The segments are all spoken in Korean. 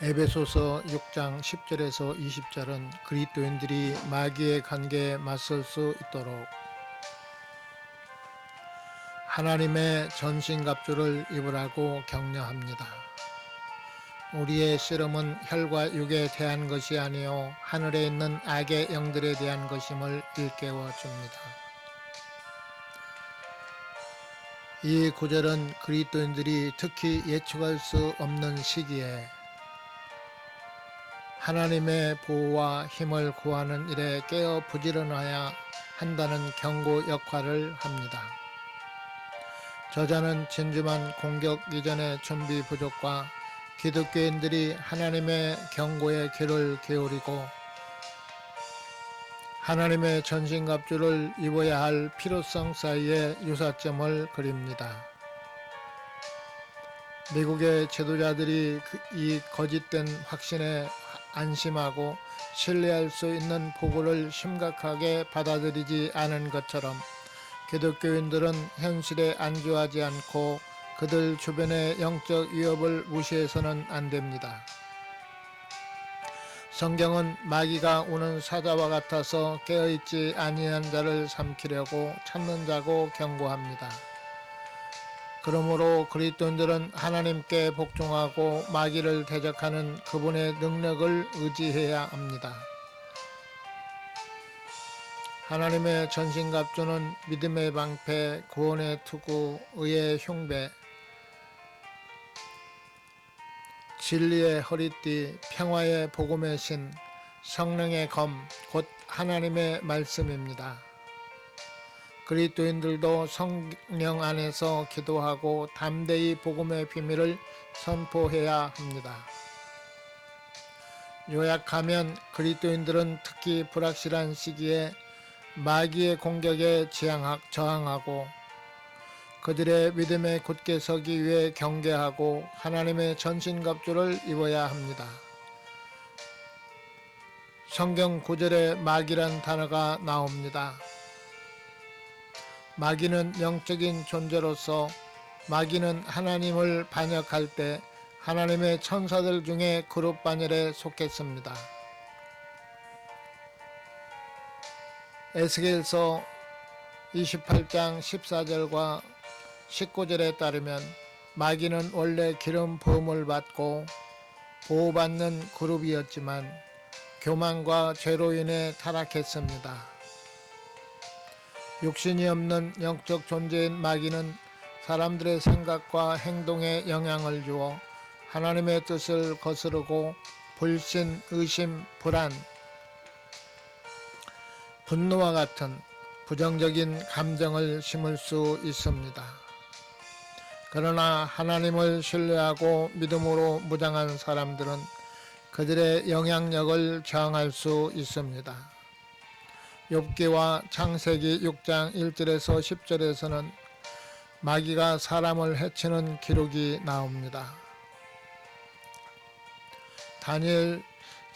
에베소서 6장 10절에서 20절은 그리스도인들이 마귀의 관계에 맞설 수 있도록 하나님의 전신갑주를 입으라고 격려합니다. 우리의 씨름은 혈과 육에 대한 것이 아니요 하늘에 있는 악의 영들에 대한 것임을 일깨워 줍니다. 이 구절은 그리스도인들이 특히 예측할 수 없는 시기에 하나님의 보호와 힘을 구하는 일에 깨어 부지런해야 한다는 경고 역할을 합니다. 저자는 진주만 공격 이전의 준비 부족과 기독교인들이 하나님의 경고에 귀를 기울이고 하나님의 전신갑주를 입어야 할 필요성 사이의 유사점을 그립니다. 미국의 지도자들이 이 거짓된 확신에 안심하고 신뢰할 수 있는 보고를 심각하게 받아들이지 않은 것처럼 기독교인들은 현실에 안주하지 않고 그들 주변의 영적 위협을 무시해서는 안 됩니다. 성경은 마귀가 오는 사자와 같아서 깨어있지 아니한 자를 삼키려고 찾는 자고 경고합니다. 그러므로 그리스도인들은 하나님께 복종하고 마귀를 대적하는 그분의 능력을 의지해야 합니다. 하나님의 전신갑주는 믿음의 방패, 구원의 투구, 의의 흉배, 진리의 허리띠, 평화의 복음의 신, 성령의 검, 곧 하나님의 말씀입니다. 그리스도인들도 성령 안에서 기도하고 담대히 복음의 비밀을 선포해야 합니다. 요약하면 그리스도인들은 특히 불확실한 시기에 마귀의 공격에 저항하고 그들의 믿음에 굳게 서기 위해 경계하고 하나님의 전신갑주를 입어야 합니다. 성경 9절에 마귀란 단어가 나옵니다. 마귀는 영적인 존재로서 마귀는 하나님을 반역할 때 하나님의 천사들 중에 그룹 반열에 속했습니다. 에스겔서 28장 14절과 19절에 따르면 마귀는 원래 기름 부음을 받고 보호받는 그룹이었지만 교만과 죄로 인해 타락했습니다. 육신이 없는 영적 존재인 마귀는 사람들의 생각과 행동에 영향을 주어 하나님의 뜻을 거스르고 불신, 의심, 불안, 분노와 같은 부정적인 감정을 심을 수 있습니다. 그러나 하나님을 신뢰하고 믿음으로 무장한 사람들은 그들의 영향력을 저항할 수 있습니다. 욥기와 창세기 6장 1절에서 10절에서는 마귀가 사람을 해치는 기록이 나옵니다. 다니엘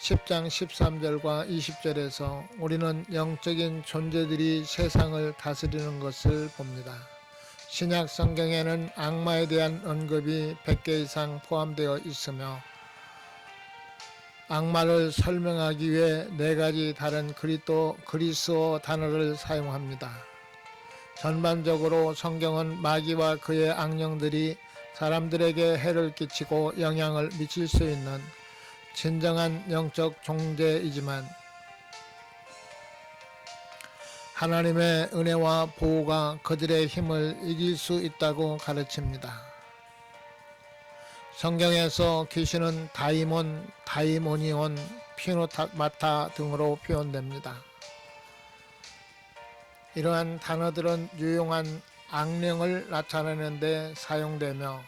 10장 13절과 20절에서 우리는 영적인 존재들이 세상을 다스리는 것을 봅니다. 신약 성경에는 악마에 대한 언급이 100개 이상 포함되어 있으며 악마를 설명하기 위해 4가지 다른 그리스어 단어를 사용합니다. 전반적으로 성경은 마귀와 그의 악령들이 사람들에게 해를 끼치고 영향을 미칠 수 있는 진정한 영적 존재이지만 하나님의 은혜와 보호가 그들의 힘을 이길 수 있다고 가르칩니다. 성경에서 귀신은 다이몬, 다이모니온, 피노마타 등으로 표현됩니다. 이러한 단어들은 유용한 악령을 나타내는 데 사용되며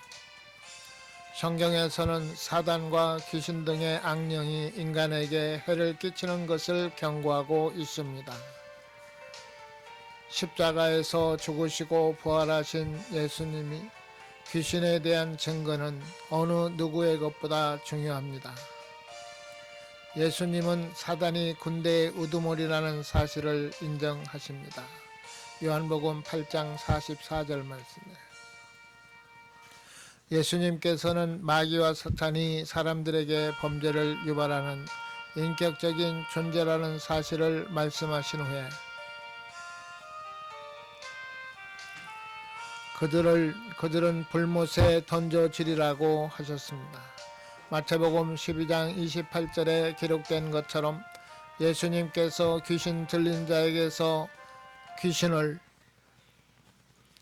성경에서는 사단과 귀신 등의 악령이 인간에게 해를 끼치는 것을 경고하고 있습니다. 십자가에서 죽으시고 부활하신 예수님이 귀신에 대한 증거는 어느 누구의 것보다 중요합니다. 예수님은 사단이 군대의 우두머리라는 사실을 인정하십니다. 요한복음 8장 44절 말씀에 예수님께서는 마귀와 사탄이 사람들에게 범죄를 유발하는 인격적인 존재라는 사실을 말씀하신 후에 그들은 불못에 던져지리라고 하셨습니다. 마태복음 12장 28절에 기록된 것처럼 예수님께서 귀신 들린 자에게서 귀신을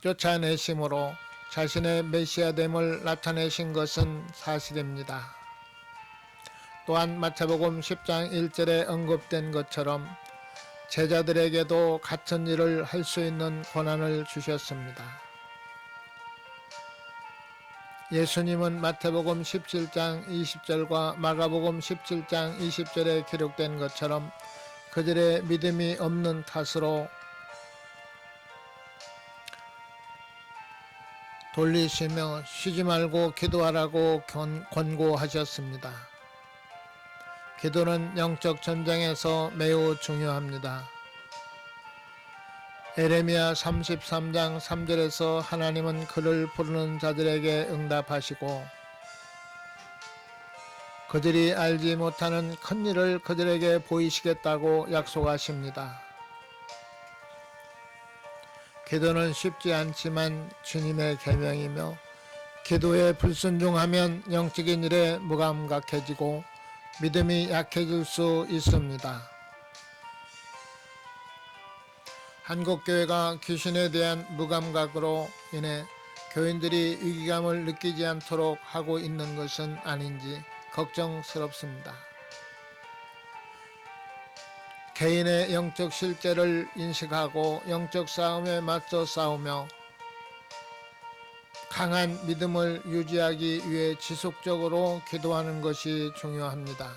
쫓아내심으로 자신의 메시아됨을 나타내신 것은 사실입니다. 또한 마태복음 10장 1절에 언급된 것처럼 제자들에게도 같은 일을 할 수 있는 권한을 주셨습니다. 예수님은 마태복음 17장 20절과 마가복음 17장 20절에 기록된 것처럼 그들의 믿음이 없는 탓으로 돌리시며 쉬지 말고 기도하라고 권고하셨습니다. 기도는 영적 전쟁에서 매우 중요합니다. 에레미야 33장 3절에서 하나님은 그를 부르는 자들에게 응답하시고 그들이 알지 못하는 큰 일을 그들에게 보이시겠다고 약속하십니다. 기도는 쉽지 않지만 주님의 계명이며 기도에 불순종하면 영적인 일에 무감각해지고 믿음이 약해질 수 있습니다. 한국교회가 귀신에 대한 무감각으로 인해 교인들이 위기감을 느끼지 않도록 하고 있는 것은 아닌지 걱정스럽습니다. 개인의 영적 실제를 인식하고 영적 싸움에 맞서 싸우며 강한 믿음을 유지하기 위해 지속적으로 기도하는 것이 중요합니다.